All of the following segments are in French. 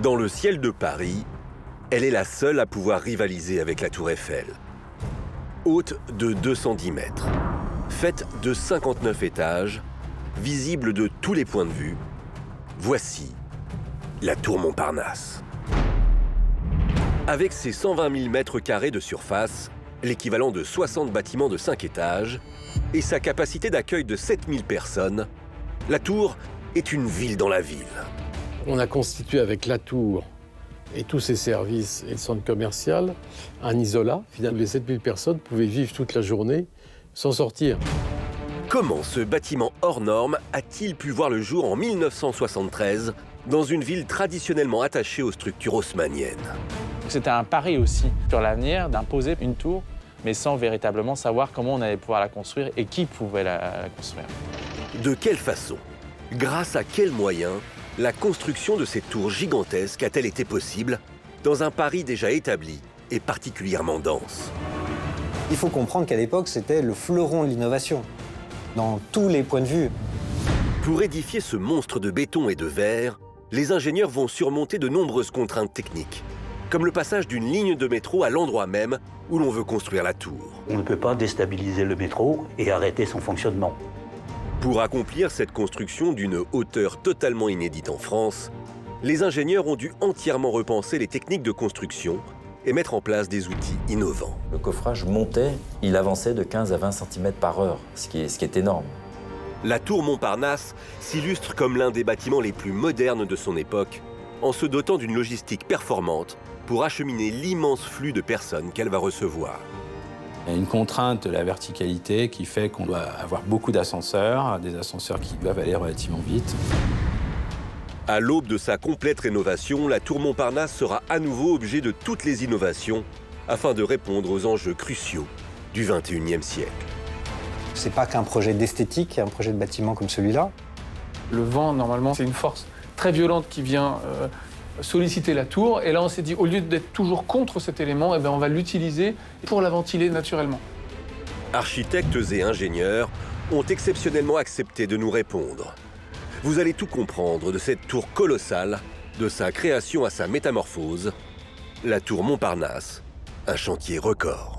Dans le ciel de Paris, elle est la seule à pouvoir rivaliser avec la Tour Eiffel. Haute de 210 mètres, faite de 59 étages, visible de tous les points de vue, voici la Tour Montparnasse. Avec ses 120 000 mètres carrés de surface, l'équivalent de 60 bâtiments de 5 étages, et sa capacité d'accueil de 7000 personnes, la Tour est une ville dans la ville. On a constitué avec la Tour et tous ses services et le centre commercial un isolat. Finalement, les 7000 personnes pouvaient vivre toute la journée sans sortir. Comment ce bâtiment hors norme a-t-il pu voir le jour en 1973 dans une ville traditionnellement attachée aux structures haussmanniennes? C'était un pari aussi sur l'avenir d'imposer une tour, mais sans véritablement savoir comment on allait pouvoir la construire et qui pouvait la construire. De quelle façon? Grâce à quels moyens la construction de cette tour gigantesque a-t-elle été possible dans un Paris déjà établi et particulièrement dense? Il faut comprendre qu'à l'époque, c'était le fleuron de l'innovation, dans tous les points de vue. Pour édifier ce monstre de béton et de verre, les ingénieurs vont surmonter de nombreuses contraintes techniques, comme le passage d'une ligne de métro à l'endroit même où l'on veut construire la tour. On ne peut pas déstabiliser le métro et arrêter son fonctionnement. Pour accomplir cette construction d'une hauteur totalement inédite en France, les ingénieurs ont dû entièrement repenser les techniques de construction et mettre en place des outils innovants. Le coffrage montait, il avançait de 15 à 20 cm par heure, ce qui est énorme. La tour Montparnasse s'illustre comme l'un des bâtiments les plus modernes de son époque, en se dotant d'une logistique performante pour acheminer l'immense flux de personnes qu'elle va recevoir. Il y a une contrainte de la verticalité qui fait qu'on doit avoir beaucoup d'ascenseurs, des ascenseurs qui doivent aller relativement vite. À l'aube de sa complète rénovation, la tour Montparnasse sera à nouveau objet de toutes les innovations afin de répondre aux enjeux cruciaux du XXIe siècle. C'est pas qu'un projet d'esthétique, un projet de bâtiment comme celui-là. Le vent, normalement, c'est une force très violente qui vient solliciter la tour. Et là, on s'est dit, au lieu d'être toujours contre cet élément, eh bien, on va l'utiliser pour la ventiler naturellement. Architectes et ingénieurs ont exceptionnellement accepté de nous répondre. Vous allez tout comprendre de cette tour colossale, de sa création à sa métamorphose, la tour Montparnasse, un chantier record.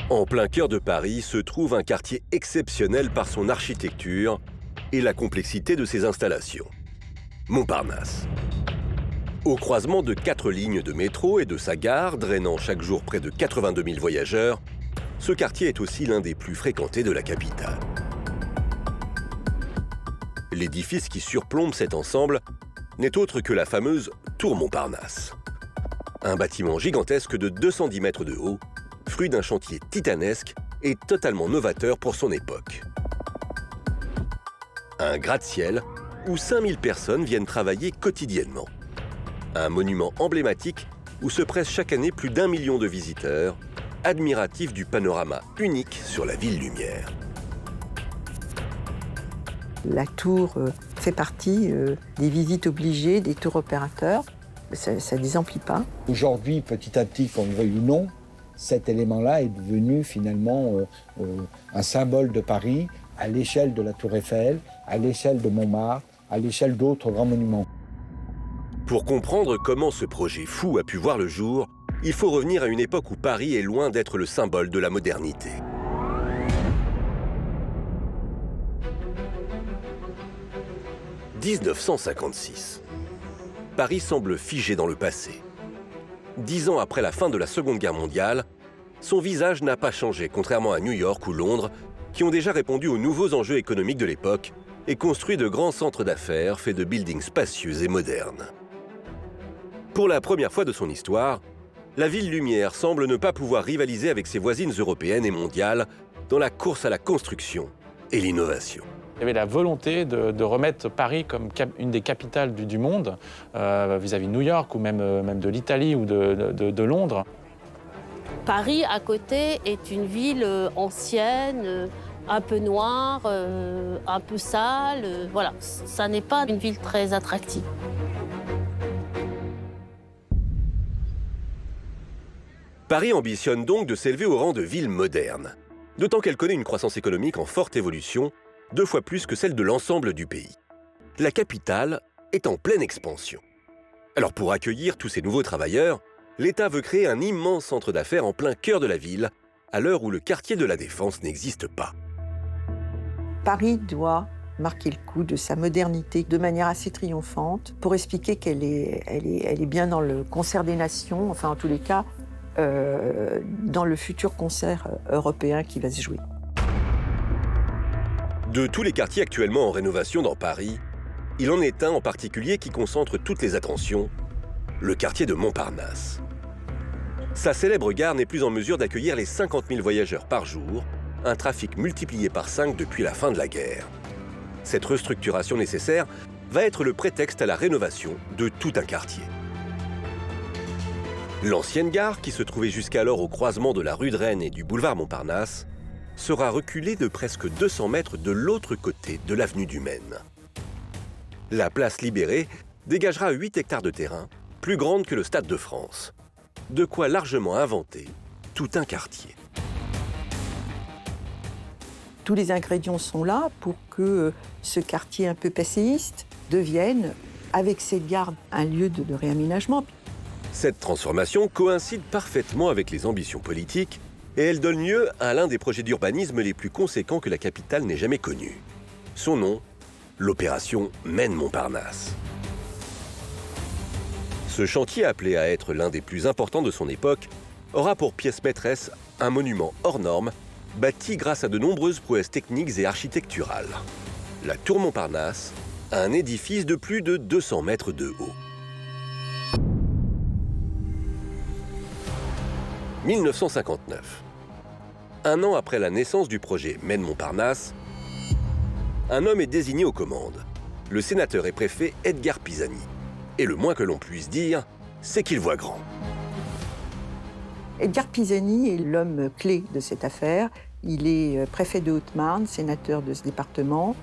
En plein cœur de Paris se trouve un quartier exceptionnel par son architecture et la complexité de ses installations. Montparnasse. Au croisement de 4 lignes de métro et de sa gare, drainant chaque jour près de 82 000 voyageurs, ce quartier est aussi l'un des plus fréquentés de la capitale. L'édifice qui surplombe cet ensemble n'est autre que la fameuse tour Montparnasse. Un bâtiment gigantesque de 210 mètres de haut, fruit d'un chantier titanesque et totalement novateur pour son époque. Un gratte-ciel où 5000 personnes viennent travailler quotidiennement. Un monument emblématique où se pressent chaque année plus d'1 million de visiteurs, admiratifs du panorama unique sur la ville lumière. La tour fait partie des visites obligées des tours opérateurs. Ça ne désemplit pas. Aujourd'hui, petit à petit, qu'on le veuille ou non, cet élément-là est devenu finalement un symbole de Paris à l'échelle de la Tour Eiffel, à l'échelle de Montmartre, à l'échelle d'autres grands monuments. Pour comprendre comment ce projet fou a pu voir le jour, il faut revenir à une époque où Paris est loin d'être le symbole de la modernité. « 1956. Paris semble figé dans le passé. 10 ans après la fin de la Seconde Guerre mondiale, son visage n'a pas changé, contrairement à New York ou Londres, qui ont déjà répondu aux nouveaux enjeux économiques de l'époque et construit de grands centres d'affaires faits de buildings spacieux et modernes. Pour la première fois de son histoire, la ville lumière semble ne pas pouvoir rivaliser avec ses voisines européennes et mondiales dans la course à la construction et l'innovation. Il y avait la volonté de remettre Paris comme une des capitales du monde, vis-à-vis de New York ou même de l'Italie ou de Londres. Paris, à côté, est une ville ancienne, un peu noire, un peu sale. Voilà, ça n'est pas une ville très attractive. Paris ambitionne donc de s'élever au rang de ville moderne. D'autant qu'elle connaît une croissance économique en forte évolution, 2 fois plus que celle de l'ensemble du pays. La capitale est en pleine expansion. Alors pour accueillir tous ces nouveaux travailleurs, l'État veut créer un immense centre d'affaires en plein cœur de la ville, à l'heure où le quartier de la Défense n'existe pas. Paris doit marquer le coup de sa modernité de manière assez triomphante pour expliquer qu'elle est bien dans le concert des nations, enfin en tous les cas, dans le futur concert européen qui va se jouer. De tous les quartiers actuellement en rénovation dans Paris, il en est un en particulier qui concentre toutes les attentions, le quartier de Montparnasse. Sa célèbre gare n'est plus en mesure d'accueillir les 50 000 voyageurs par jour, un trafic multiplié par 5 depuis la fin de la guerre. Cette restructuration nécessaire va être le prétexte à la rénovation de tout un quartier. L'ancienne gare, qui se trouvait jusqu'alors au croisement de la rue de Rennes et du boulevard Montparnasse, sera reculée de presque 200 mètres de l'autre côté de l'avenue du Maine. La place libérée dégagera 8 hectares de terrain, plus grande que le Stade de France. De quoi largement inventer tout un quartier. Tous les ingrédients sont là pour que ce quartier un peu passéiste devienne, avec cette gare, un lieu de réaménagement. Cette transformation coïncide parfaitement avec les ambitions politiques et elle donne lieu à l'un des projets d'urbanisme les plus conséquents que la capitale n'ait jamais connu. Son nom, l'opération Maine-Montparnasse. Ce chantier, appelé à être l'un des plus importants de son époque, aura pour pièce maîtresse un monument hors norme, bâti grâce à de nombreuses prouesses techniques et architecturales. La Tour Montparnasse, un édifice de plus de 200 mètres de haut. 1959. Un an après la naissance du projet Maine-Montparnasse, un homme est désigné aux commandes, le sénateur et préfet Edgar Pisani. Et le moins que l'on puisse dire, c'est qu'il voit grand. Edgar Pisani est l'homme clé de cette affaire. Il est préfet de Haute-Marne, sénateur de ce département.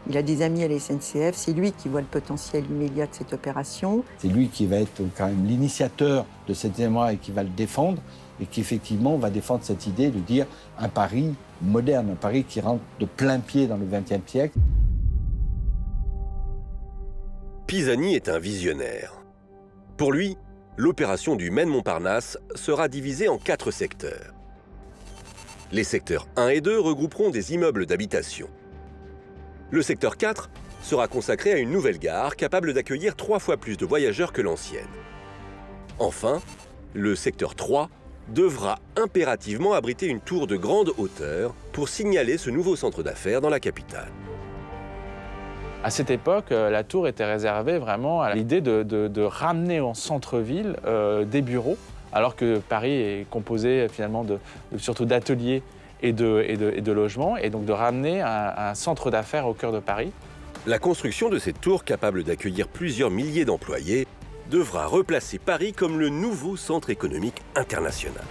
Il a des amis à la SNCF. C'est lui qui voit le potentiel immédiat de cette opération. C'est lui qui va être quand même l'initiateur de cet événement et qui va le défendre. Et qui effectivement va défendre cette idée de dire un Paris moderne, un Paris qui rentre de plein pied dans le XXe siècle. Pisani est un visionnaire. Pour lui, l'opération du Maine-Montparnasse sera divisée en 4 secteurs. Les secteurs 1 et 2 regrouperont des immeubles d'habitation. Le secteur 4 sera consacré à une nouvelle gare capable d'accueillir 3 fois plus de voyageurs que l'ancienne. Enfin, le secteur 3 devra impérativement abriter une tour de grande hauteur pour signaler ce nouveau centre d'affaires dans la capitale. À cette époque, la tour était réservée vraiment à l'idée de ramener en centre-ville des bureaux, alors que Paris est composé finalement surtout d'ateliers et de logements, et donc de ramener un centre d'affaires au cœur de Paris. La construction de cette tour, capable d'accueillir plusieurs milliers d'employés, devra replacer Paris comme le nouveau centre économique international.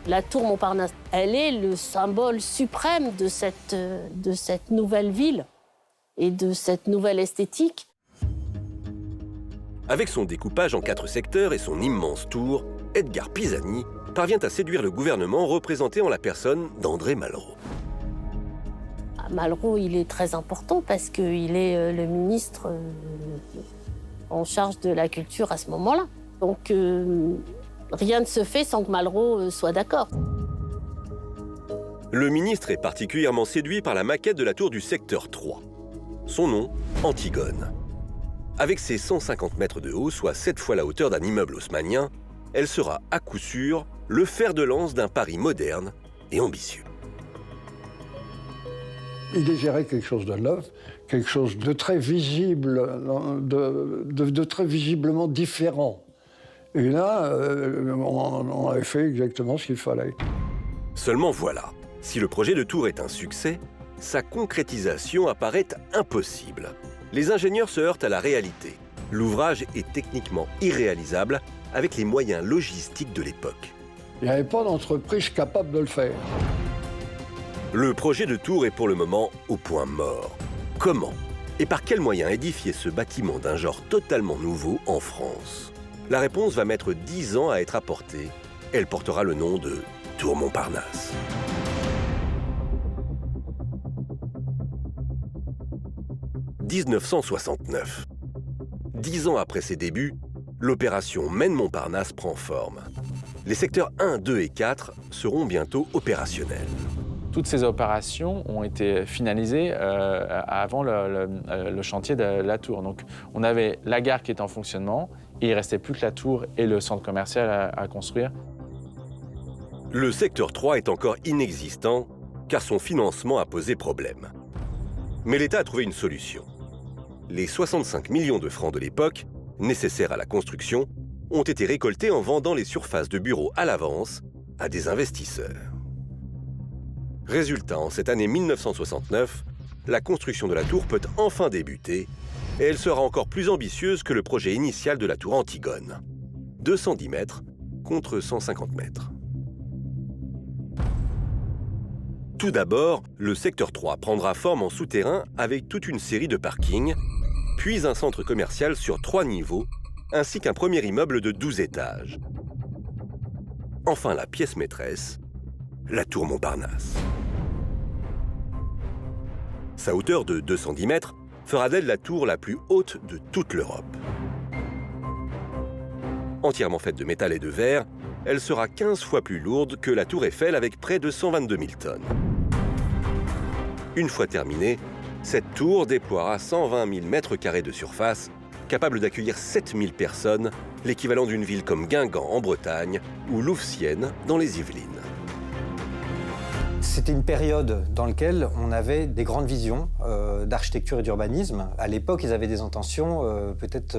La tour Montparnasse, elle est le symbole suprême de cette nouvelle ville et de cette nouvelle esthétique. Avec son découpage en 4 secteurs et son immense tour, Edgar Pisani parvient à séduire le gouvernement représenté en la personne d'André Malraux. Malraux, il est très important parce qu'il est le ministre en charge de la culture à ce moment-là. Donc, rien ne se fait sans que Malraux soit d'accord. Le ministre est particulièrement séduit par la maquette de la tour du secteur 3. Son nom, Antigone. Avec ses 150 mètres de haut, soit 7 fois la hauteur d'un immeuble haussmannien, elle sera à coup sûr le fer de lance d'un Paris moderne et ambitieux. Il désirait quelque chose de neuf, quelque chose de très visible, de très visiblement différent. Et là, on avait fait exactement ce qu'il fallait. Seulement voilà, si le projet de tour est un succès, sa concrétisation apparaît impossible. Les ingénieurs se heurtent à la réalité. L'ouvrage est techniquement irréalisable avec les moyens logistiques de l'époque. Il n'y avait pas d'entreprise capable de le faire. Le projet de tour est pour le moment au point mort. Comment et par quels moyens édifier ce bâtiment d'un genre totalement nouveau en France? La réponse va mettre 10 ans à être apportée. Elle portera le nom de Tour Montparnasse. 1969. 10 ans après ses débuts, l'opération Maine-Montparnasse prend forme. Les secteurs 1, 2 et 4 seront bientôt opérationnels. Toutes ces opérations ont été finalisées avant le chantier de la tour. Donc, on avait la gare qui était en fonctionnement et il ne restait plus que la tour et le centre commercial à construire. Le secteur 3 est encore inexistant car son financement a posé problème. Mais l'État a trouvé une solution. Les 65 millions de francs de l'époque, nécessaires à la construction, ont été récoltés en vendant les surfaces de bureaux à l'avance à des investisseurs. Résultat, en cette année 1969, la construction de la tour peut enfin débuter et elle sera encore plus ambitieuse que le projet initial de la tour Antigone. 210 mètres contre 150 mètres. Tout d'abord, le secteur 3 prendra forme en souterrain avec toute une série de parkings, puis un centre commercial sur 3 niveaux, ainsi qu'un premier immeuble de 12 étages. Enfin, la pièce maîtresse, la tour Montparnasse. Sa hauteur de 210 mètres fera d'elle la tour la plus haute de toute l'Europe. Entièrement faite de métal et de verre, elle sera 15 fois plus lourde que la tour Eiffel avec près de 122 000 tonnes. Une fois terminée, cette tour déploiera 120 000 mètres carrés de surface, capable d'accueillir 7 000 personnes, l'équivalent d'une ville comme Guingamp en Bretagne ou Louvciennes dans les Yvelines. C'était une période dans laquelle on avait des grandes visions d'architecture et d'urbanisme. À l'époque, ils avaient des intentions peut-être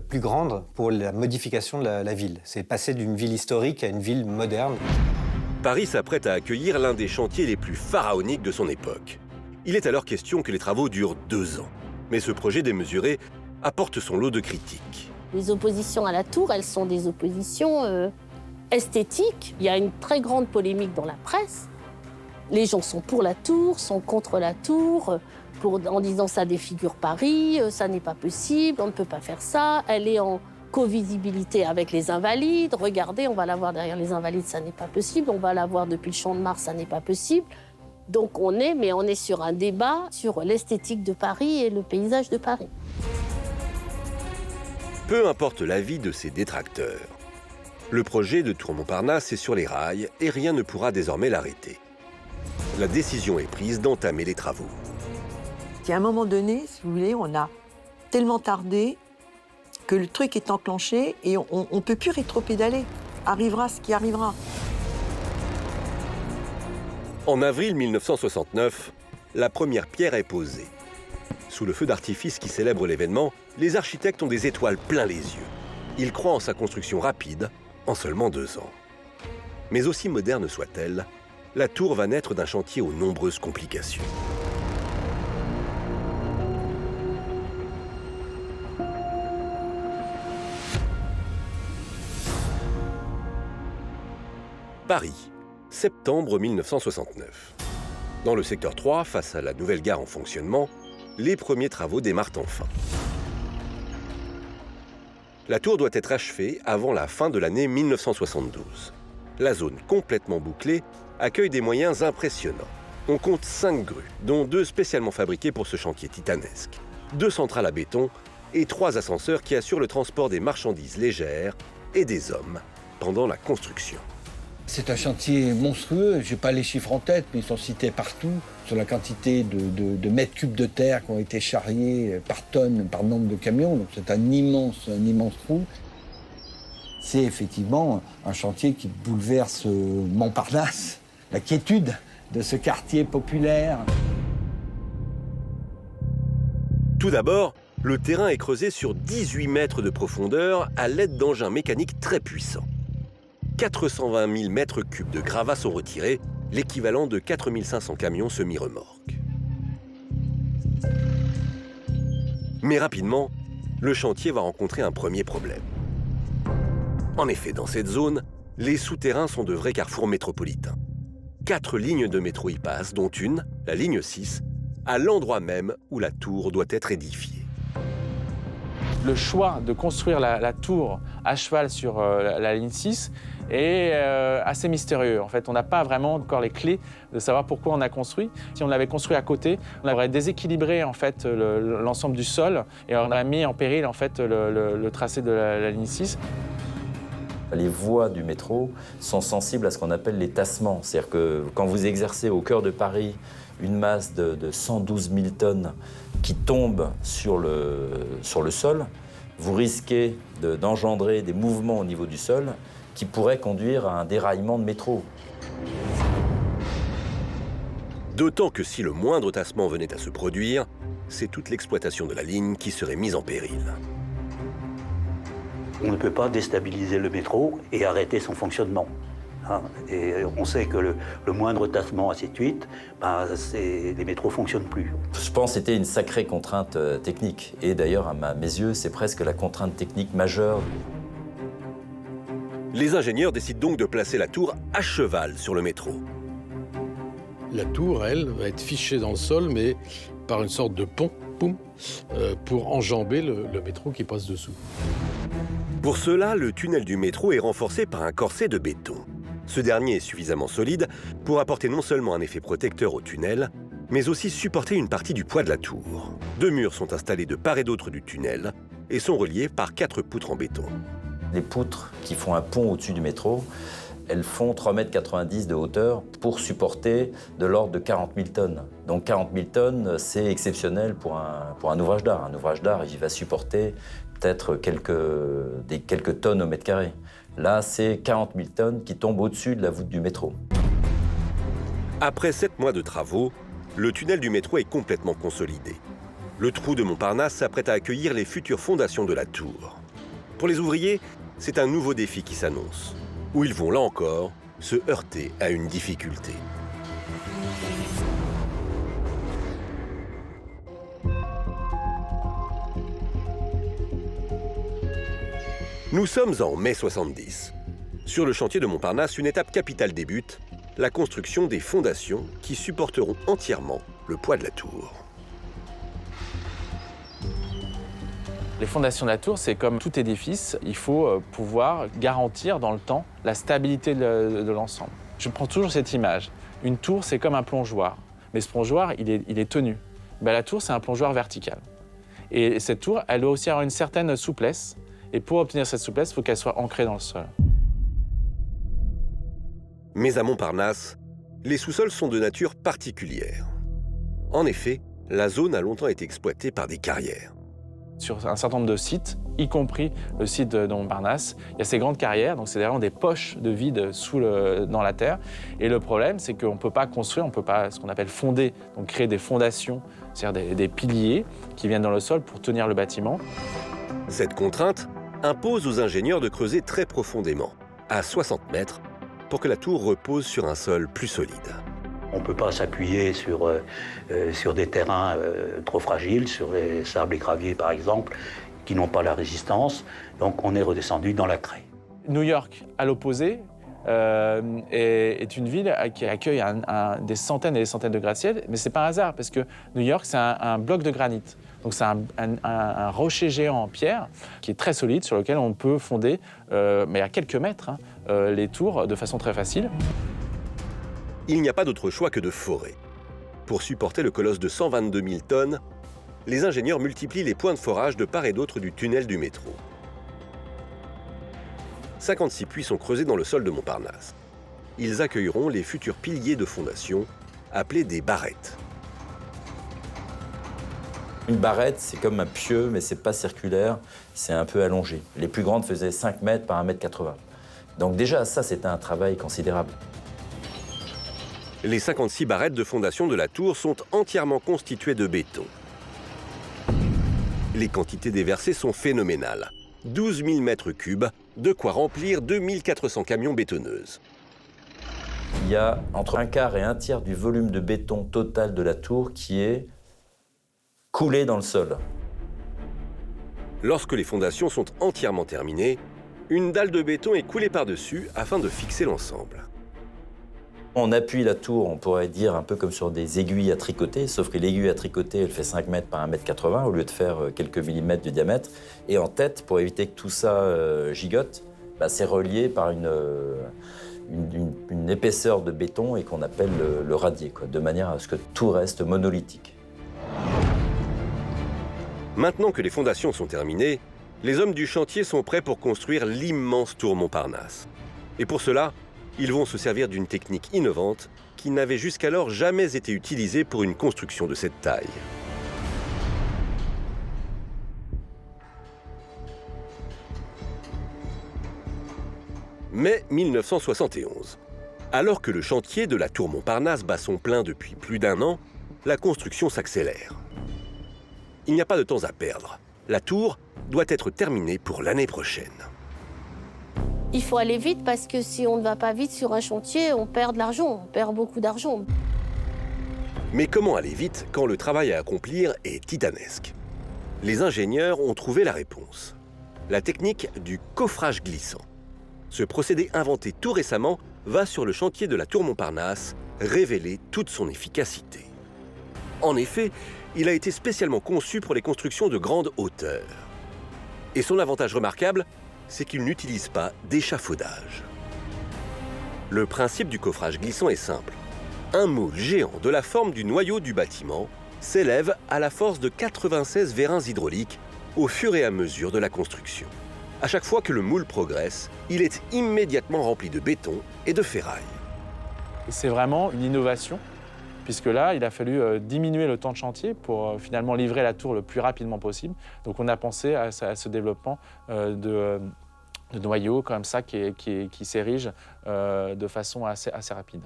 plus grandes pour la modification de la ville. C'est passer d'une ville historique à une ville moderne. Paris s'apprête à accueillir l'un des chantiers les plus pharaoniques de son époque. Il est alors question que les travaux durent 2 ans. Mais ce projet démesuré apporte son lot de critiques. Les oppositions à la tour, elles sont des oppositions esthétiques. Il y a une très grande polémique dans la presse. Les gens sont pour la tour, sont contre la tour, en disant ça défigure Paris, ça n'est pas possible, on ne peut pas faire ça. Elle est en co-visibilité avec les Invalides. Regardez, on va la voir derrière les Invalides, ça n'est pas possible. On va la voir depuis le Champ de Mars, ça n'est pas possible. Donc on est sur un débat sur l'esthétique de Paris et le paysage de Paris. Peu importe l'avis de ses détracteurs. Le projet de Tour Montparnasse est sur les rails et rien ne pourra désormais l'arrêter. La décision est prise d'entamer les travaux. À un moment donné, si vous voulez, on a tellement tardé que le truc est enclenché et on ne peut plus rétropédaler. Arrivera ce qui arrivera. En avril 1969, la première pierre est posée. Sous le feu d'artifice qui célèbre l'événement, les architectes ont des étoiles plein les yeux. Ils croient en sa construction rapide, en seulement 2 ans. Mais aussi moderne soit-elle, la tour va naître d'un chantier aux nombreuses complications. Paris, septembre 1969. Dans le secteur 3, face à la nouvelle gare en fonctionnement, les premiers travaux démarrent enfin. La tour doit être achevée avant la fin de l'année 1972. La zone complètement bouclée accueille des moyens impressionnants. On compte 5 grues, dont 2 spécialement fabriquées pour ce chantier titanesque, 2 centrales à béton et 3 ascenseurs qui assurent le transport des marchandises légères et des hommes pendant la construction. C'est un chantier monstrueux, je n'ai pas les chiffres en tête, mais ils sont cités partout, sur la quantité de mètres cubes de terre qui ont été charriés par tonnes, par nombre de camions, donc c'est un immense trou. C'est effectivement un chantier qui bouleverse Montparnasse, la quiétude de ce quartier populaire. Tout d'abord, le terrain est creusé sur 18 mètres de profondeur à l'aide d'engins mécaniques très puissants. 420 000 mètres cubes de gravats sont retirés, l'équivalent de 4 500 camions semi-remorques. Mais rapidement, le chantier va rencontrer un premier problème. En effet, dans cette zone, les souterrains sont de vrais carrefours métropolitains. 4 lignes de métro y passent, dont une, la ligne 6, à l'endroit même où la tour doit être édifiée. Le choix de construire la tour à cheval sur la ligne 6 est assez mystérieux. En fait, on n'a pas vraiment encore les clés de savoir pourquoi on a construit. Si on l'avait construit à côté, on aurait déséquilibré en fait l'ensemble du sol et on aurait mis en péril en fait le tracé de la ligne 6. Les voies du métro sont sensibles à ce qu'on appelle les tassements. C'est-à-dire que quand vous exercez au cœur de Paris une masse de 112 000 tonnes qui tombe sur le sol, vous risquez d'engendrer des mouvements au niveau du sol qui pourraient conduire à un déraillement de métro. D'autant que si le moindre tassement venait à se produire, c'est toute l'exploitation de la ligne qui serait mise en péril. On ne peut pas déstabiliser le métro et arrêter son fonctionnement. Et on sait que le moindre tassement, ainsi de suite, les métros ne fonctionnent plus. Je pense que c'était une sacrée contrainte technique. Et d'ailleurs, à mes yeux, c'est presque la contrainte technique majeure. Les ingénieurs décident donc de placer la tour à cheval sur le métro. La tour, elle, va être fichée dans le sol, mais par une sorte de pont, pour enjamber le métro qui passe dessous. Pour cela, le tunnel du métro est renforcé par un corset de béton. Ce dernier est suffisamment solide pour apporter non seulement un effet protecteur au tunnel, mais aussi supporter une partie du poids de la tour. 2 murs sont installés de part et d'autre du tunnel et sont reliés par 4 poutres en béton. Les poutres qui font un pont au-dessus du métro, elles font 3,90 m de hauteur pour supporter de l'ordre de 40 000 tonnes. Donc 40 000 tonnes, c'est exceptionnel pour un ouvrage d'art. Un ouvrage d'art, il va supporter peut-être quelques tonnes au mètre carré. Là, c'est 40 000 tonnes qui tombent au-dessus de la voûte du métro. Après 7 mois de travaux, le tunnel du métro est complètement consolidé. Le trou de Montparnasse s'apprête à accueillir les futures fondations de la tour. Pour les ouvriers, c'est un nouveau défi qui s'annonce, où ils vont, là encore, se heurter à une difficulté. Nous sommes en mai 70. Sur le chantier de Montparnasse, une étape capitale débute, la construction des fondations qui supporteront entièrement le poids de la tour. Les fondations de la tour, c'est comme tout édifice, il faut pouvoir garantir dans le temps la stabilité de l'ensemble. Je prends toujours cette image. Une tour, c'est comme un plongeoir, mais ce plongeoir, il est tenu. La tour, c'est un plongeoir vertical. Et cette tour, elle doit aussi avoir une certaine souplesse. Et pour obtenir cette souplesse, il faut qu'elle soit ancrée dans le sol. Mais à Montparnasse, les sous-sols sont de nature particulière. En effet, la zone a longtemps été exploitée par des carrières. Sur un certain nombre de sites, y compris le site de Montparnasse, il y a ces grandes carrières, donc c'est vraiment des poches de vide dans la terre. Et le problème, c'est qu'on ne peut pas construire, on ne peut pas ce qu'on appelle fonder, donc créer des fondations, c'est-à-dire des piliers qui viennent dans le sol pour tenir le bâtiment. Cette contrainte impose aux ingénieurs de creuser très profondément, à 60 mètres, pour que la tour repose sur un sol plus solide. On ne peut pas s'appuyer sur des terrains trop fragiles, sur les sables et graviers par exemple, qui n'ont pas la résistance. Donc on est redescendu dans la craie. New York, à l'opposé, est une ville qui accueille des centaines et des centaines de gratte-ciel, mais c'est pas un hasard, parce que New York, c'est un bloc de granit. Donc c'est un rocher géant en pierre qui est très solide, sur lequel on peut fonder, mais à quelques mètres, les tours de façon très facile. Il n'y a pas d'autre choix que de forer. Pour supporter le colosse de 122 000 tonnes, les ingénieurs multiplient les points de forage de part et d'autre du tunnel du métro. 56 puits sont creusés dans le sol de Montparnasse. Ils accueilleront les futurs piliers de fondation, appelés des barrettes. Une barrette, c'est comme un pieu, mais c'est pas circulaire, c'est un peu allongé. Les plus grandes faisaient 5 mètres par 1,80 m. Donc déjà, ça, c'était un travail considérable. Les 56 barrettes de fondation de la tour sont entièrement constituées de béton. Les quantités déversées sont phénoménales. 12 000 mètres cubes, de quoi remplir 2400 camions bétonneuses. Il y a entre un quart et un tiers du volume de béton total de la tour qui est coulé dans le sol. Lorsque les fondations sont entièrement terminées, une dalle de béton est coulée par-dessus afin de fixer l'ensemble. On appuie la tour, on pourrait dire, un peu comme sur des aiguilles à tricoter, sauf que l'aiguille à tricoter, elle fait 5 mètres par 1,80 m au lieu de faire quelques millimètres de diamètre. Et en tête, pour éviter que tout ça gigote, c'est relié par une épaisseur de béton et qu'on appelle le radier, de manière à ce que tout reste monolithique. Maintenant que les fondations sont terminées, les hommes du chantier sont prêts pour construire l'immense tour Montparnasse. Et pour cela, ils vont se servir d'une technique innovante qui n'avait jusqu'alors jamais été utilisée pour une construction de cette taille. Mai 1971. Alors que le chantier de la tour Montparnasse bat son plein depuis plus d'1 an, la construction s'accélère. Il n'y a pas de temps à perdre. La tour doit être terminée pour l'année prochaine. Il faut aller vite parce que si on ne va pas vite sur un chantier, on perd de l'argent, on perd beaucoup d'argent. Mais comment aller vite quand le travail à accomplir est titanesque? Les ingénieurs ont trouvé la réponse. La technique du coffrage glissant. Ce procédé inventé tout récemment va sur le chantier de la tour Montparnasse révéler toute son efficacité. En effet, il a été spécialement conçu pour les constructions de grande hauteur. Et son avantage remarquable, c'est qu'il n'utilise pas d'échafaudage. Le principe du coffrage glissant est simple. Un moule géant de la forme du noyau du bâtiment s'élève à la force de 96 vérins hydrauliques au fur et à mesure de la construction. À chaque fois que le moule progresse, il est immédiatement rempli de béton et de ferraille. C'est vraiment une innovation, puisque là, il a fallu diminuer le temps de chantier pour finalement livrer la tour le plus rapidement possible. Donc on a pensé à ce développement de noyaux comme ça qui s'érige de façon assez rapide.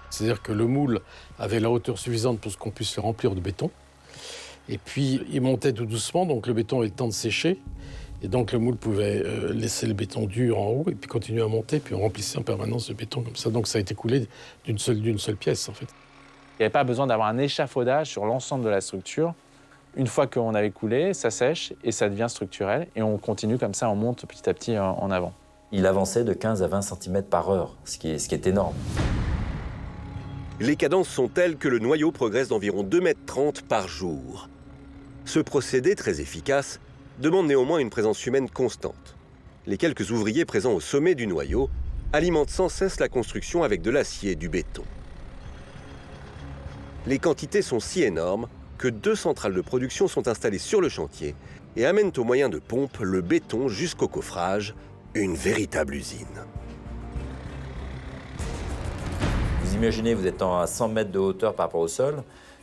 C'est-à-dire que le moule avait la hauteur suffisante pour qu'on puisse le remplir de béton. Et puis, il montait tout doucement, donc le béton avait le temps de sécher. Et donc, le moule pouvait laisser le béton dur en haut et puis continuer à monter. Puis on remplissait en permanence de béton comme ça. Donc, ça a été coulé d'une seule pièce, en fait. Il n'y avait pas besoin d'avoir un échafaudage sur l'ensemble de la structure. Une fois qu'on avait coulé, ça sèche et ça devient structurel. Et on continue comme ça, on monte petit à petit en avant. Il avançait de 15 à 20 cm par heure, ce qui est énorme. Les cadences sont telles que le noyau progresse d'environ 2,30 m par jour. Ce procédé, très efficace, demande néanmoins une présence humaine constante. Les quelques ouvriers présents au sommet du noyau alimentent sans cesse la construction avec de l'acier et du béton. Les quantités sont si énormes que 2 centrales de production sont installées sur le chantier et amènent au moyen de pompes le béton jusqu'au coffrage, une véritable usine. Vous imaginez, vous êtes à 100 mètres de hauteur par rapport au sol,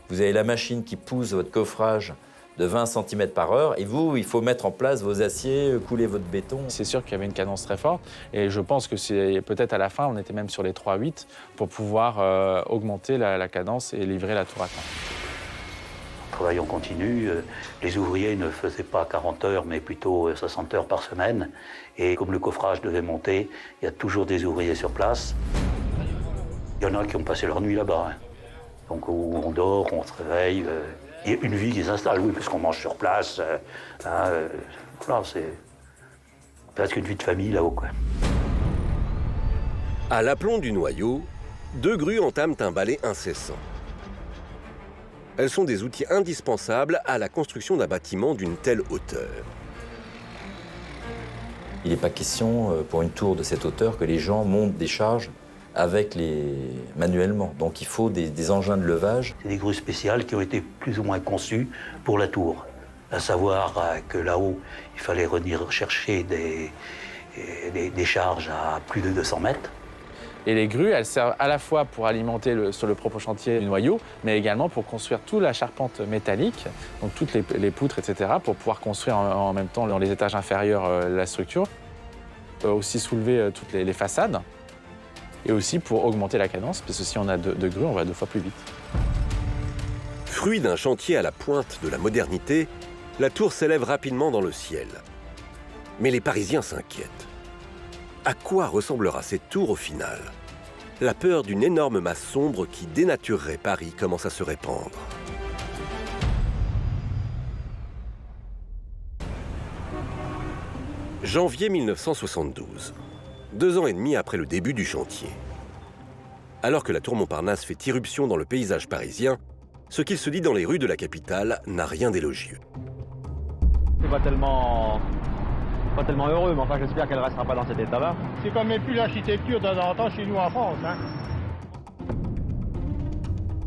vous avez la machine qui pousse votre coffrage de 20 cm par heure, et vous, il faut mettre en place vos aciers, couler votre béton. C'est sûr qu'il y avait une cadence très forte, et je pense que c'est peut-être à la fin, on était même sur les 3-8, pour pouvoir augmenter la cadence et livrer la tour à temps. Travail en continu, les ouvriers ne faisaient pas 40 heures, mais plutôt 60 heures par semaine, et comme le coffrage devait monter, il y a toujours des ouvriers sur place. Il y en a qui ont passé leur nuit là-bas, hein. Donc où on dort, on se réveille. Il y a une vie qui s'installe, oui, puisqu'on mange sur place. Voilà, c'est presque une vie de famille là-haut, quoi. À l'aplomb du noyau, 2 grues entament un balai incessant. Elles sont des outils indispensables à la construction d'un bâtiment d'une telle hauteur. Il n'est pas question, pour une tour de cette hauteur, que les gens montent des charges manuellement. Donc il faut des engins de levage. C'est des grues spéciales qui ont été plus ou moins conçues pour la tour. À savoir que là-haut, il fallait venir chercher des charges à plus de 200 mètres. Et les grues, elles servent à la fois pour alimenter sur le propre chantier du noyau, mais également pour construire toute la charpente métallique, donc toutes les poutres, etc., pour pouvoir construire en même temps dans les étages inférieurs la structure. Aussi soulever toutes les façades. Et aussi pour augmenter la cadence, parce que si on a 2 grues, on va 2 fois plus vite. Fruit d'un chantier à la pointe de la modernité, la tour s'élève rapidement dans le ciel. Mais les Parisiens s'inquiètent. À quoi ressemblera cette tour au final? La peur d'une énorme masse sombre qui dénaturerait Paris commence à se répandre. Janvier 1972. 2 ans et demi après le début du chantier. Alors que la tour Montparnasse fait irruption dans le paysage parisien, ce qu'il se dit dans les rues de la capitale n'a rien d'élogieux. C'est pas pas tellement heureux, mais enfin j'espère qu'elle ne restera pas dans cet état-là. C'est quand même plus l'architecture de temps en temps chez nous en France. Hein.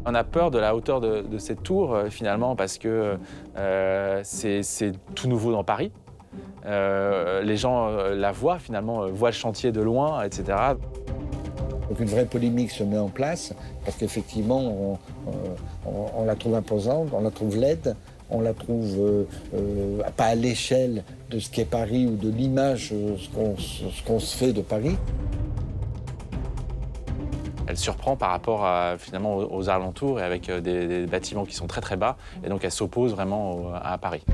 On a peur de la hauteur de cette tour, finalement, parce que c'est tout nouveau dans Paris. Les gens la voient, finalement, voient le chantier de loin, etc. Donc une vraie polémique se met en place, parce qu'effectivement, on la trouve imposante, on la trouve laide, on la trouve pas à l'échelle de ce qu'est Paris ou de l'image, ce qu'on se fait de Paris. Elle surprend par rapport finalement aux alentours et avec des bâtiments qui sont très très bas, et donc elle s'oppose vraiment à Paris.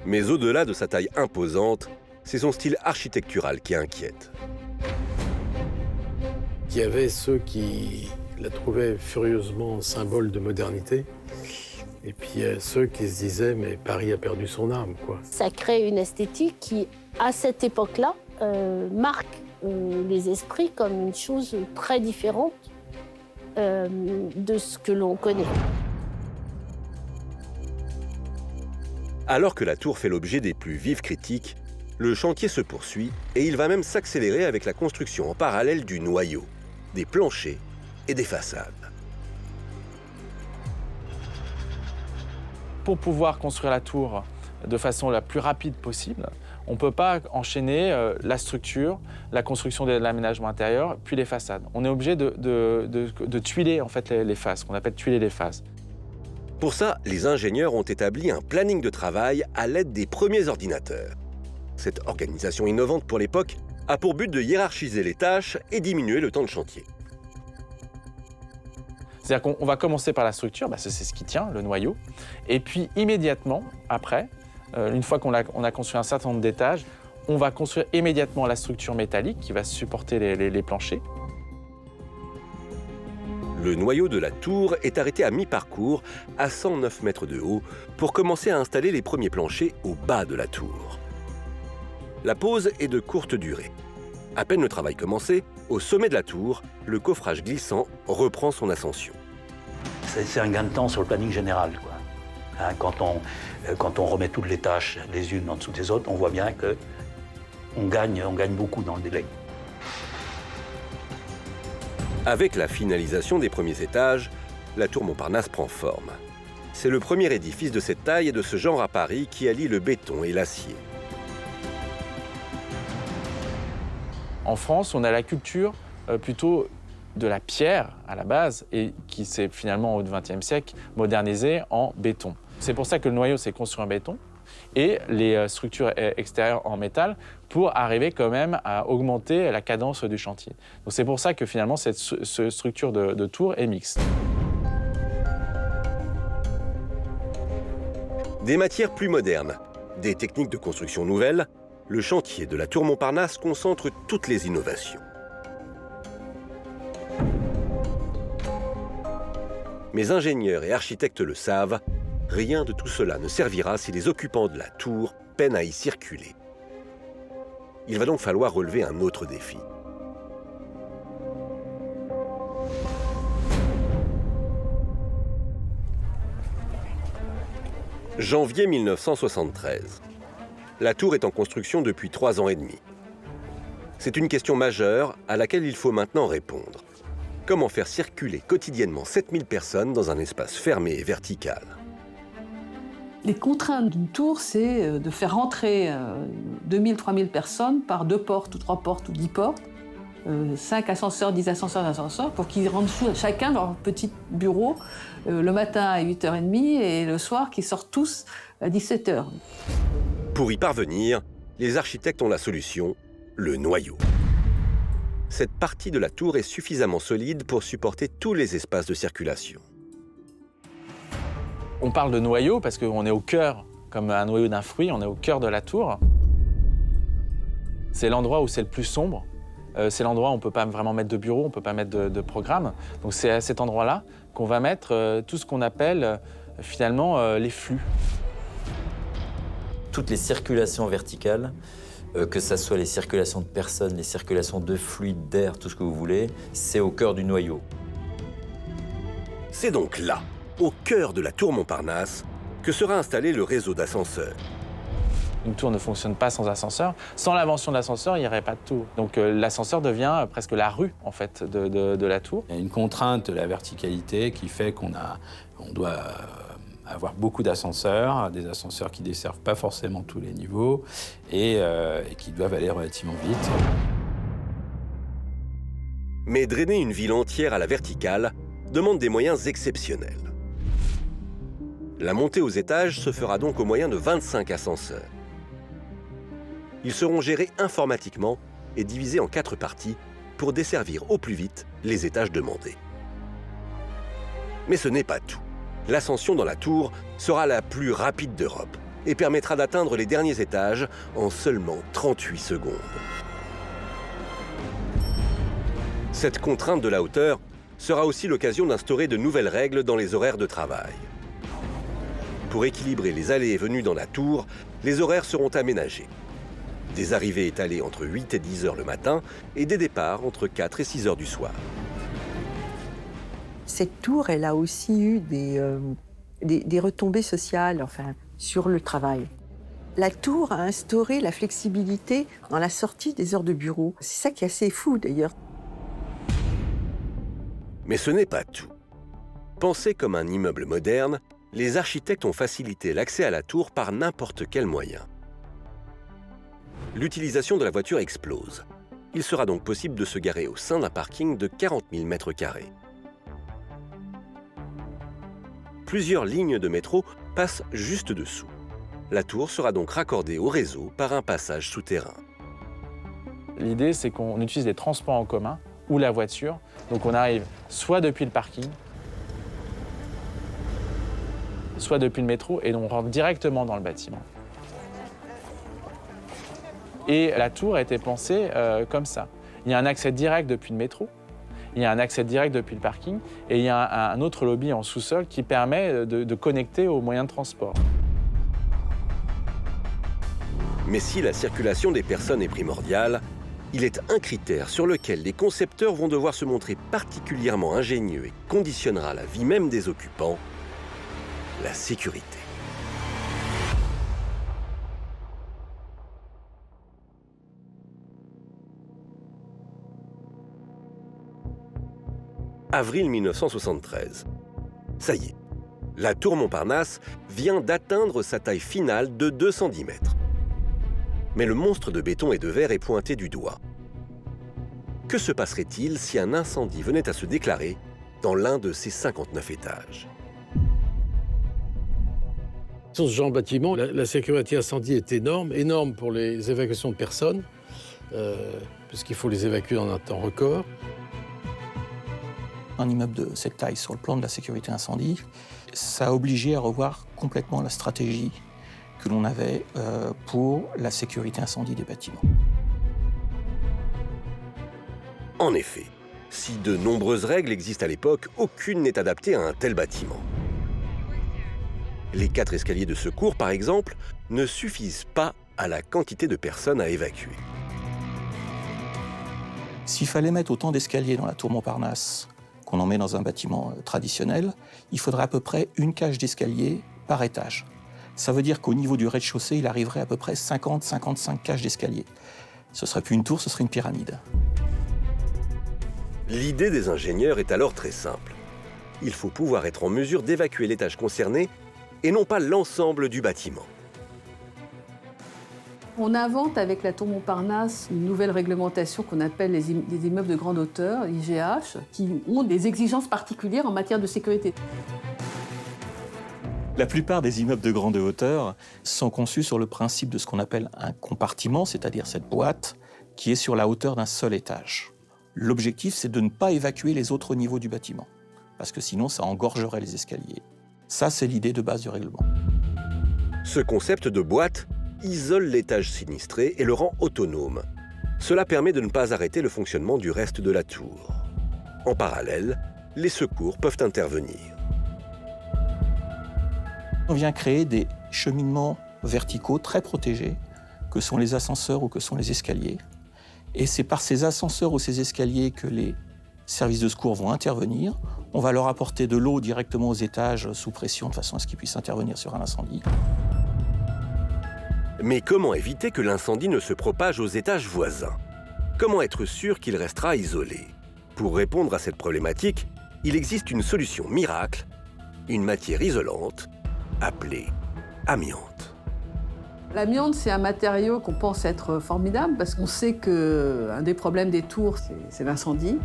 Mais au-delà de sa taille imposante, c'est son style architectural qui inquiète. Il y avait ceux qui la trouvaient furieusement symbole de modernité, et puis ceux qui se disaient « mais Paris a perdu son âme ». Ça crée une esthétique qui, à cette époque-là, marque les esprits comme une chose très différente de ce que l'on connaît. Alors que la tour fait l'objet des plus vives critiques, le chantier se poursuit et il va même s'accélérer avec la construction en parallèle du noyau, des planchers et des façades. Pour pouvoir construire la tour de façon la plus rapide possible, on ne peut pas enchaîner la structure, la construction de l'aménagement intérieur, puis les façades. On est obligé de tuiler en fait, les phases, qu'on appelle tuiler les phases. Pour ça, les ingénieurs ont établi un planning de travail à l'aide des premiers ordinateurs. Cette organisation innovante pour l'époque a pour but de hiérarchiser les tâches et diminuer le temps de chantier. C'est-à-dire qu'on va commencer par la structure, c'est ce qui tient, le noyau, et puis immédiatement après, une fois qu'on a construit un certain nombre d'étages, on va construire immédiatement la structure métallique qui va supporter les planchers. Le noyau de la tour est arrêté à mi-parcours, à 109 mètres de haut, pour commencer à installer les premiers planchers au bas de la tour. La pause est de courte durée. À peine le travail commencé, au sommet de la tour, le coffrage glissant reprend son ascension. C'est un gain de temps sur le planning général, quoi. Hein, quand on remet toutes les tâches les unes en dessous des autres, on voit bien qu'on gagne beaucoup dans le délai. Avec la finalisation des premiers étages, la tour Montparnasse prend forme. C'est le premier édifice de cette taille et de ce genre à Paris qui allie le béton et l'acier. En France, on a la culture plutôt de la pierre à la base et qui s'est finalement au XXe siècle modernisée en béton. C'est pour ça que le noyau s'est construit en béton et les structures extérieures en métal pour arriver quand même à augmenter la cadence du chantier. Donc c'est pour ça que finalement cette structure de tour est mixte. Des matières plus modernes, des techniques de construction nouvelles, le chantier de la tour Montparnasse concentre toutes les innovations. Mais ingénieurs et architectes le savent, rien de tout cela ne servira si les occupants de la tour peinent à y circuler. Il va donc falloir relever un autre défi. Janvier 1973. La tour est en construction depuis 3 ans et demi. C'est une question majeure à laquelle il faut maintenant répondre. Comment faire circuler quotidiennement 7000 personnes dans un espace fermé et vertical? Les contraintes d'une tour, c'est de faire rentrer 2000, 3000 personnes par 2 portes, ou 3 portes, ou 10 portes, 5 ascenseurs, 10 ascenseurs, pour qu'ils rentrent chacun dans leur petit bureau le matin à 8h30 et le soir qu'ils sortent tous à 17h. Pour y parvenir, les architectes ont la solution, le noyau. Cette partie de la tour est suffisamment solide pour supporter tous les espaces de circulation. On parle de noyau parce qu'on est au cœur, comme un noyau d'un fruit, on est au cœur de la tour. C'est l'endroit où c'est le plus sombre. C'est l'endroit où on ne peut pas vraiment mettre de bureau, on ne peut pas mettre de programme. Donc c'est à cet endroit-là qu'on va mettre tout ce qu'on appelle finalement les flux. Toutes les circulations verticales, que ce soit les circulations de personnes, les circulations de fluides, d'air, tout ce que vous voulez, c'est au cœur du noyau. C'est donc là, au cœur de la tour Montparnasse, que sera installé le réseau d'ascenseurs. Une tour ne fonctionne pas sans ascenseur. Sans l'invention de l'ascenseur, il n'y aurait pas de tour. Donc l'ascenseur devient presque la rue, en fait, de la tour. Il y a une contrainte de la verticalité qui fait qu'on doit avoir beaucoup d'ascenseurs, des ascenseurs qui ne desservent pas forcément tous les niveaux et qui doivent aller relativement vite. Mais drainer une ville entière à la verticale demande des moyens exceptionnels. La montée aux étages se fera donc au moyen de 25 ascenseurs. Ils seront gérés informatiquement et divisés en 4 parties pour desservir au plus vite les étages demandés. Mais ce n'est pas tout. L'ascension dans la tour sera la plus rapide d'Europe et permettra d'atteindre les derniers étages en seulement 38 secondes. Cette contrainte de la hauteur sera aussi l'occasion d'instaurer de nouvelles règles dans les horaires de travail. Pour équilibrer les allées et venues dans la tour, les horaires seront aménagés. Des arrivées étalées entre 8 et 10 heures le matin et des départs entre 4 et 6 heures du soir. Cette tour, elle a aussi eu des retombées sociales, enfin, sur le travail. La tour a instauré la flexibilité dans la sortie des heures de bureau. C'est ça qui est assez fou, d'ailleurs. Mais ce n'est pas tout. Pensé comme un immeuble moderne, les architectes ont facilité l'accès à la tour par n'importe quel moyen. L'utilisation de la voiture explose. Il sera donc possible de se garer au sein d'un parking de 40 000 m². Plusieurs lignes de métro passent juste dessous. La tour sera donc raccordée au réseau par un passage souterrain. L'idée, c'est qu'on utilise les transports en commun ou la voiture. Donc on arrive soit depuis le parking, soit depuis le métro, et on rentre directement dans le bâtiment. Et la tour a été pensée comme ça. Il y a un accès direct depuis le métro, il y a un accès direct depuis le parking, et il y a un autre lobby en sous-sol qui permet de connecter aux moyens de transport. Mais si la circulation des personnes est primordiale, il est un critère sur lequel les concepteurs vont devoir se montrer particulièrement ingénieux et conditionnera la vie même des occupants: la sécurité. Avril 1973. Ça y est, la tour Montparnasse vient d'atteindre sa taille finale de 210 mètres. Mais le monstre de béton et de verre est pointé du doigt. Que se passerait-il si un incendie venait à se déclarer dans l'un de ces 59 étages ? Sur ce genre de bâtiment, la sécurité incendie est énorme pour les évacuations de personnes, puisqu'il faut les évacuer en un temps record. Un immeuble de cette taille sur le plan de la sécurité incendie, ça a obligé à revoir complètement la stratégie que l'on avait pour la sécurité incendie des bâtiments. En effet, si de nombreuses règles existent à l'époque, aucune n'est adaptée à un tel bâtiment. Les 4 escaliers de secours, par exemple, ne suffisent pas à la quantité de personnes à évacuer. S'il fallait mettre autant d'escaliers dans la tour Montparnasse qu'on en met dans un bâtiment traditionnel, il faudrait à peu près une cage d'escalier par étage. Ça veut dire qu'au niveau du rez-de-chaussée, il arriverait à peu près 50-55 cages d'escalier. Ce serait plus une tour, ce serait une pyramide. L'idée des ingénieurs est alors très simple. Il faut pouvoir être en mesure d'évacuer l'étage concerné et non pas l'ensemble du bâtiment. On invente avec la tour Montparnasse une nouvelle réglementation qu'on appelle les immeubles de grande hauteur, IGH, qui ont des exigences particulières en matière de sécurité. La plupart des immeubles de grande hauteur sont conçus sur le principe de ce qu'on appelle un compartiment, c'est-à-dire cette boîte qui est sur la hauteur d'un seul étage. L'objectif, c'est de ne pas évacuer les autres niveaux du bâtiment, parce que sinon, ça engorgerait les escaliers. Ça, c'est l'idée de base du règlement. Ce concept de boîte isole l'étage sinistré et le rend autonome. Cela permet de ne pas arrêter le fonctionnement du reste de la tour. En parallèle, les secours peuvent intervenir. On vient créer des cheminements verticaux très protégés, que sont les ascenseurs ou que sont les escaliers. Et c'est par ces ascenseurs ou ces escaliers que les services de secours vont intervenir. On va leur apporter de l'eau directement aux étages sous pression de façon à ce qu'ils puissent intervenir sur un incendie. Mais comment éviter que l'incendie ne se propage aux étages voisins? Comment être sûr qu'il restera isolé? Pour répondre à cette problématique, il existe une solution miracle, une matière isolante appelée amiante. L'amiante, c'est un matériau qu'on pense être formidable parce qu'on sait qu'un des problèmes des tours, c'est l'incendie.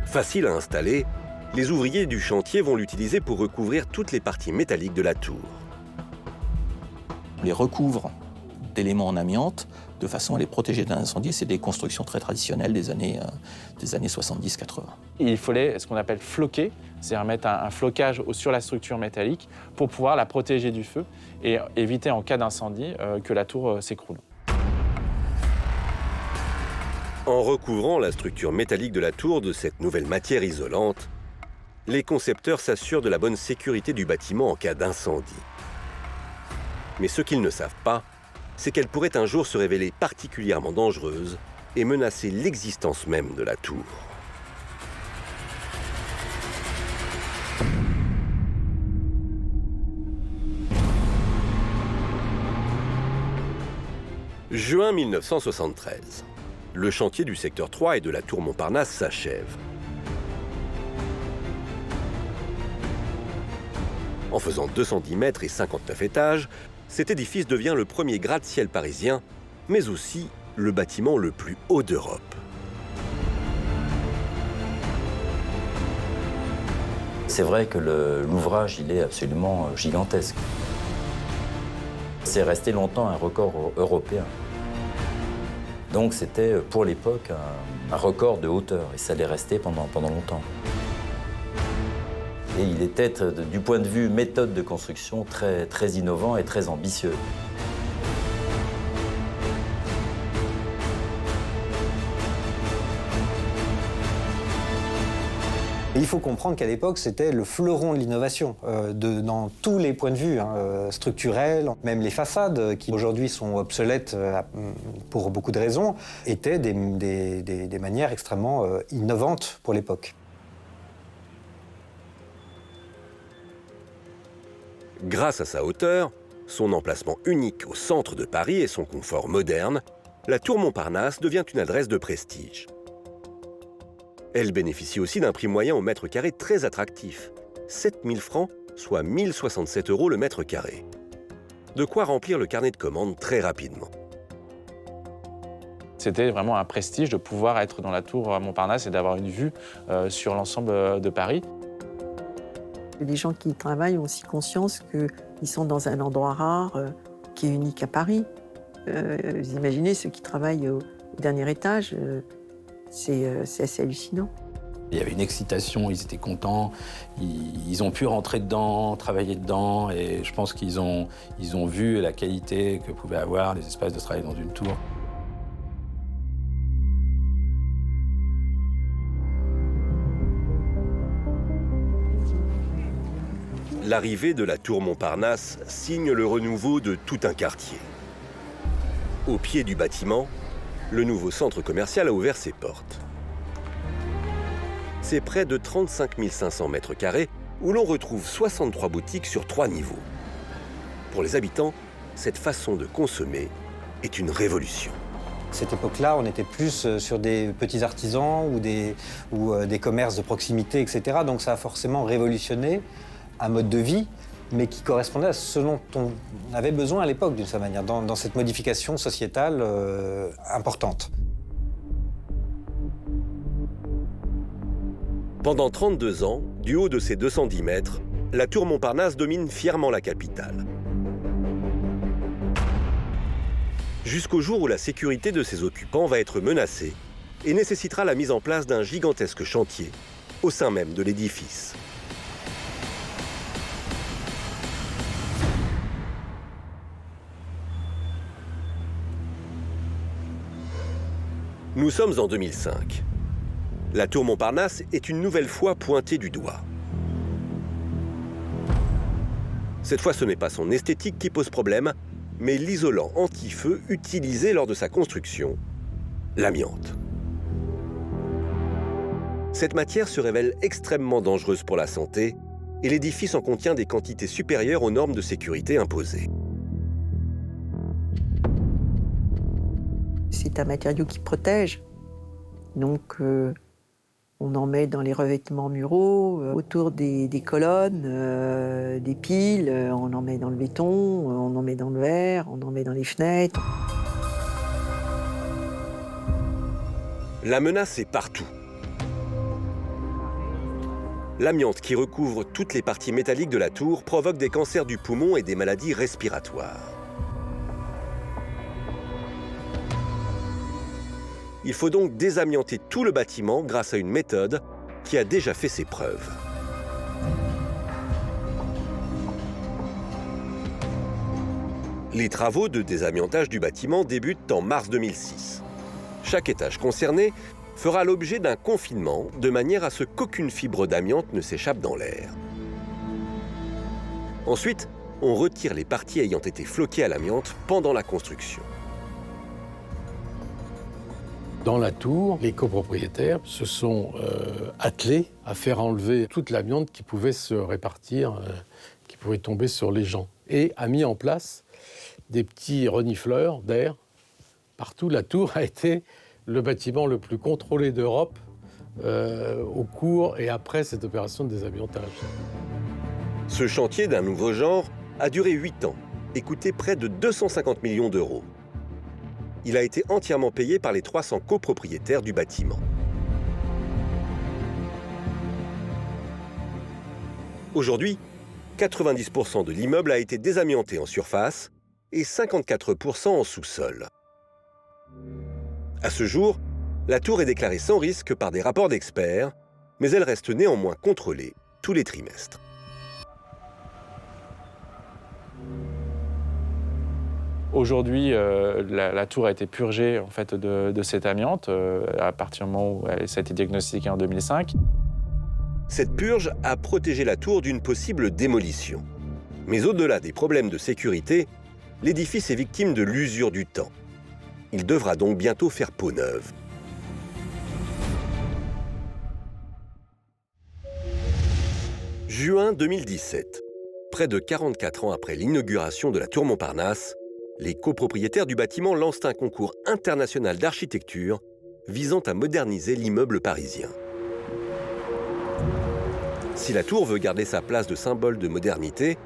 Facile à installer, les ouvriers du chantier vont l'utiliser pour recouvrir toutes les parties métalliques de la tour. On les recouvre d'éléments en amiante de façon à les protéger d'un incendie. C'est des constructions très traditionnelles des années 70-80. Il fallait ce qu'on appelle floquer, c'est-à-dire mettre un flocage sur la structure métallique pour pouvoir la protéger du feu et éviter en cas d'incendie que la tour s'écroule. En recouvrant la structure métallique de la tour de cette nouvelle matière isolante, les concepteurs s'assurent de la bonne sécurité du bâtiment en cas d'incendie. Mais ce qu'ils ne savent pas, c'est qu'elle pourrait un jour se révéler particulièrement dangereuse et menacer l'existence même de la tour. Juin 1973. Le chantier du secteur 3 et de la tour Montparnasse s'achève. En faisant 210 mètres et 59 étages, cet édifice devient le premier gratte-ciel parisien, mais aussi le bâtiment le plus haut d'Europe. C'est vrai que l'ouvrage, il est absolument gigantesque. C'est resté longtemps un record européen. Donc c'était pour l'époque un record de hauteur, et ça l'est resté pendant longtemps. Et il était, du point de vue méthode de construction, très innovant et très ambitieux. Il faut comprendre qu'à l'époque, c'était le fleuron de l'innovation, dans tous les points de vue, structurels, même les façades, qui aujourd'hui sont obsolètes pour beaucoup de raisons, étaient des manières extrêmement innovantes pour l'époque. Grâce à sa hauteur, son emplacement unique au centre de Paris et son confort moderne, la tour Montparnasse devient une adresse de prestige. Elle bénéficie aussi d'un prix moyen au mètre carré très attractif, 7 000 francs, soit 1 067 € le mètre carré. De quoi remplir le carnet de commandes très rapidement. C'était vraiment un prestige de pouvoir être dans la tour Montparnasse et d'avoir une vue sur l'ensemble de Paris. Les gens qui y travaillent ont aussi conscience qu'ils sont dans un endroit rare qui est unique à Paris. Vous imaginez ceux qui travaillent au dernier étage, c'est assez hallucinant. Il y avait une excitation, ils étaient contents, ils ont pu rentrer dedans, travailler dedans, et je pense qu'ils ont vu la qualité que pouvaient avoir les espaces de travail dans une tour. L'arrivée de la tour Montparnasse signe le renouveau de tout un quartier. Au pied du bâtiment, le nouveau centre commercial a ouvert ses portes. C'est près de 35 500 mètres carrés où l'on retrouve 63 boutiques sur 3 niveaux. Pour les habitants, cette façon de consommer est une révolution. À cette époque-là, on était plus sur des petits artisans ou des commerces de proximité, etc. Donc ça a forcément révolutionné un mode de vie, mais qui correspondait à ce dont on avait besoin à l'époque, d'une certaine manière, dans cette modification sociétale importante. Pendant 32 ans, du haut de ses 210 mètres, la tour Montparnasse domine fièrement la capitale. Jusqu'au jour où la sécurité de ses occupants va être menacée et nécessitera la mise en place d'un gigantesque chantier au sein même de l'édifice. Nous sommes en 2005. La tour Montparnasse est une nouvelle fois pointée du doigt. Cette fois, ce n'est pas son esthétique qui pose problème, mais l'isolant anti-feu utilisé lors de sa construction, l'amiante. Cette matière se révèle extrêmement dangereuse pour la santé et l'édifice en contient des quantités supérieures aux normes de sécurité imposées. C'est un matériau qui protège. Donc, on en met dans les revêtements muraux, autour des colonnes, des piles, on en met dans le béton, on en met dans le verre, on en met dans les fenêtres. La menace est partout. L'amiante qui recouvre toutes les parties métalliques de la tour provoque des cancers du poumon et des maladies respiratoires. Il faut donc désamianter tout le bâtiment grâce à une méthode qui a déjà fait ses preuves. Les travaux de désamiantage du bâtiment débutent en mars 2006. Chaque étage concerné fera l'objet d'un confinement de manière à ce qu'aucune fibre d'amiante ne s'échappe dans l'air. Ensuite, on retire les parties ayant été floquées à l'amiante pendant la construction. Dans la tour, les copropriétaires se sont attelés à faire enlever toute l'amiante qui pouvait se répartir, qui pouvait tomber sur les gens, et a mis en place des petits renifleurs d'air. Partout, la tour a été le bâtiment le plus contrôlé d'Europe au cours et après cette opération de désamiantage. Ce chantier d'un nouveau genre a duré 8 ans et coûté près de 250 millions d'euros. Il a été entièrement payé par les 300 copropriétaires du bâtiment. Aujourd'hui, 90% de l'immeuble a été désamianté en surface et 54% en sous-sol. À ce jour, la tour est déclarée sans risque par des rapports d'experts, mais elle reste néanmoins contrôlée tous les trimestres. Aujourd'hui, la tour a été purgée en fait, de cette amiante à partir du moment où ça a été diagnostiqué en 2005. Cette purge a protégé la tour d'une possible démolition. Mais au-delà des problèmes de sécurité, l'édifice est victime de l'usure du temps. Il devra donc bientôt faire peau neuve. Juin 2017. Près de 44 ans après l'inauguration de la tour Montparnasse, les copropriétaires du bâtiment lancent un concours international d'architecture visant à moderniser l'immeuble parisien. Si la tour veut garder sa place de symbole de modernité,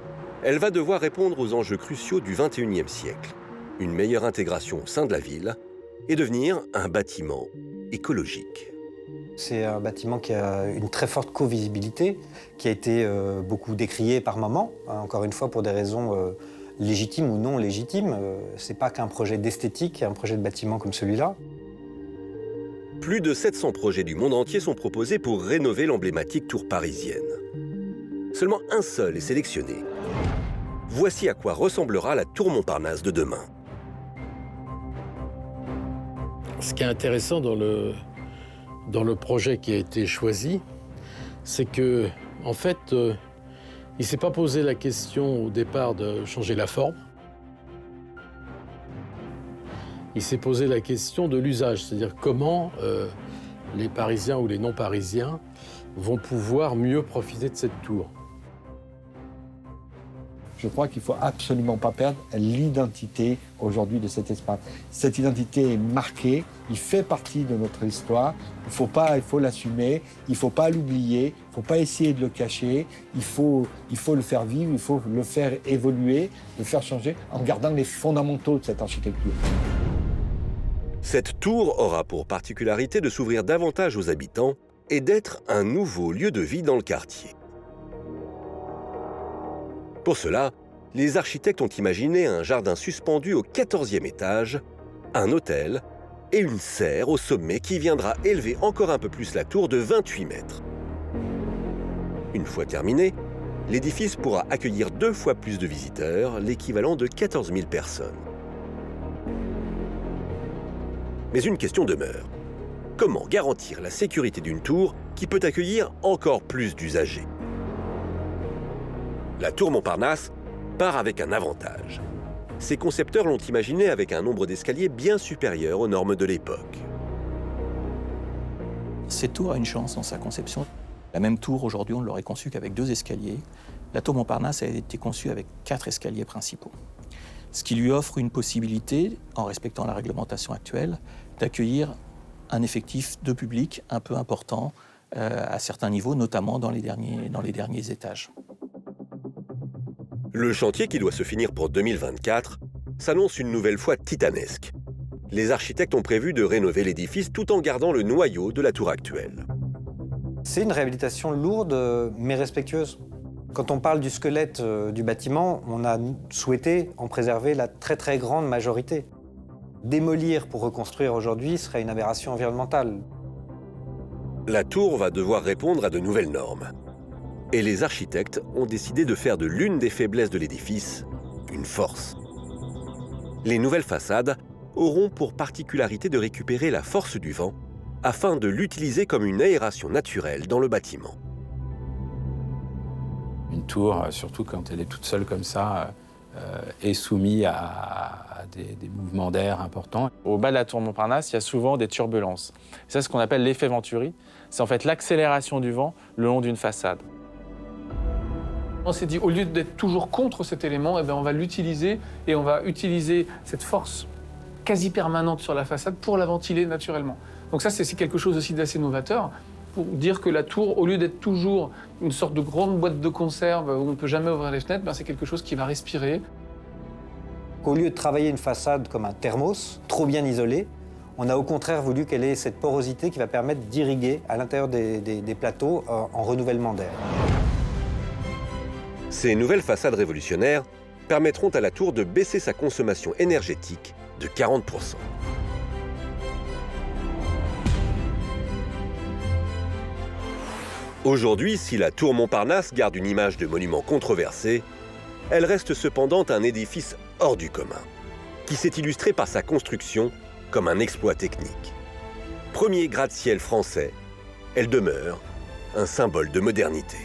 elle va devoir répondre aux enjeux cruciaux du XXIe siècle. Une meilleure intégration au sein de la ville et devenir un bâtiment écologique. C'est un bâtiment qui a une très forte co-visibilité, qui a été beaucoup décrié par moments, encore une fois pour des raisons légitimes ou non légitimes. C'est pas qu'un projet d'esthétique, un projet de bâtiment comme celui-là. Plus de 700 projets du monde entier sont proposés pour rénover l'emblématique tour parisienne. Seulement un seul est sélectionné. Voici à quoi ressemblera la tour Montparnasse de demain. Ce qui est intéressant dans le projet qui a été choisi, c'est que, en fait, il ne s'est pas posé la question au départ de changer la forme. Il s'est posé la question de l'usage, c'est-à-dire comment les Parisiens ou les non-Parisiens vont pouvoir mieux profiter de cette tour. Je crois qu'il ne faut absolument pas perdre l'identité aujourd'hui de cet espace. Cette identité est marquée, il fait partie de notre histoire, il faut l'assumer, il ne faut pas l'oublier, il ne faut pas essayer de le cacher, il faut le faire vivre, il faut le faire évoluer, le faire changer en gardant les fondamentaux de cette architecture. Cette tour aura pour particularité de s'ouvrir davantage aux habitants et d'être un nouveau lieu de vie dans le quartier. Pour cela, les architectes ont imaginé un jardin suspendu au 14e étage, un hôtel et une serre au sommet qui viendra élever encore un peu plus la tour de 28 mètres. Une fois terminé, l'édifice pourra accueillir 2 fois plus de visiteurs, l'équivalent de 14 000 personnes. Mais une question demeure. Comment garantir la sécurité d'une tour qui peut accueillir encore plus d'usagers ? La tour Montparnasse part avec un avantage. Ses concepteurs l'ont imaginé avec un nombre d'escaliers bien supérieur aux normes de l'époque. Cette tour a une chance dans sa conception. La même tour, aujourd'hui, on ne l'aurait conçue qu'avec 2 escaliers. La tour Montparnasse a été conçue avec 4 escaliers principaux. ce qui lui offre une possibilité, en respectant la réglementation actuelle, d'accueillir un effectif de public un peu important à certains niveaux, notamment dans les derniers étages. Le chantier, qui doit se finir pour 2024, s'annonce une nouvelle fois titanesque. Les architectes ont prévu de rénover l'édifice tout en gardant le noyau de la tour actuelle. C'est une réhabilitation lourde mais respectueuse. Quand on parle du squelette du bâtiment, on a souhaité en préserver la très très grande majorité. Démolir pour reconstruire aujourd'hui serait une aberration environnementale. La tour va devoir répondre à de nouvelles normes. Et les architectes ont décidé de faire de l'une des faiblesses de l'édifice une force. Les nouvelles façades auront pour particularité de récupérer la force du vent afin de l'utiliser comme une aération naturelle dans le bâtiment. Une tour, surtout quand elle est toute seule comme ça, est soumise à des mouvements d'air importants. Au bas de la tour Montparnasse, il y a souvent des turbulences. C'est ce qu'on appelle l'effet Venturi. C'est en fait l'accélération du vent le long d'une façade. On s'est dit, au lieu d'être toujours contre cet élément, eh bien, on va l'utiliser et on va utiliser cette force quasi permanente sur la façade pour la ventiler naturellement. Donc ça, c'est quelque chose aussi d'assez novateur, pour dire que la tour, au lieu d'être toujours une sorte de grande boîte de conserve où on ne peut jamais ouvrir les fenêtres, ben, c'est quelque chose qui va respirer. Au lieu de travailler une façade comme un thermos, trop bien isolé, on a au contraire voulu qu'elle ait cette porosité qui va permettre d'irriguer à l'intérieur des plateaux en renouvellement d'air. Ces nouvelles façades révolutionnaires permettront à la tour de baisser sa consommation énergétique de 40%. Aujourd'hui, si la tour Montparnasse garde une image de monument controversé, elle reste cependant un édifice hors du commun, qui s'est illustré par sa construction comme un exploit technique. Premier gratte-ciel français, elle demeure un symbole de modernité.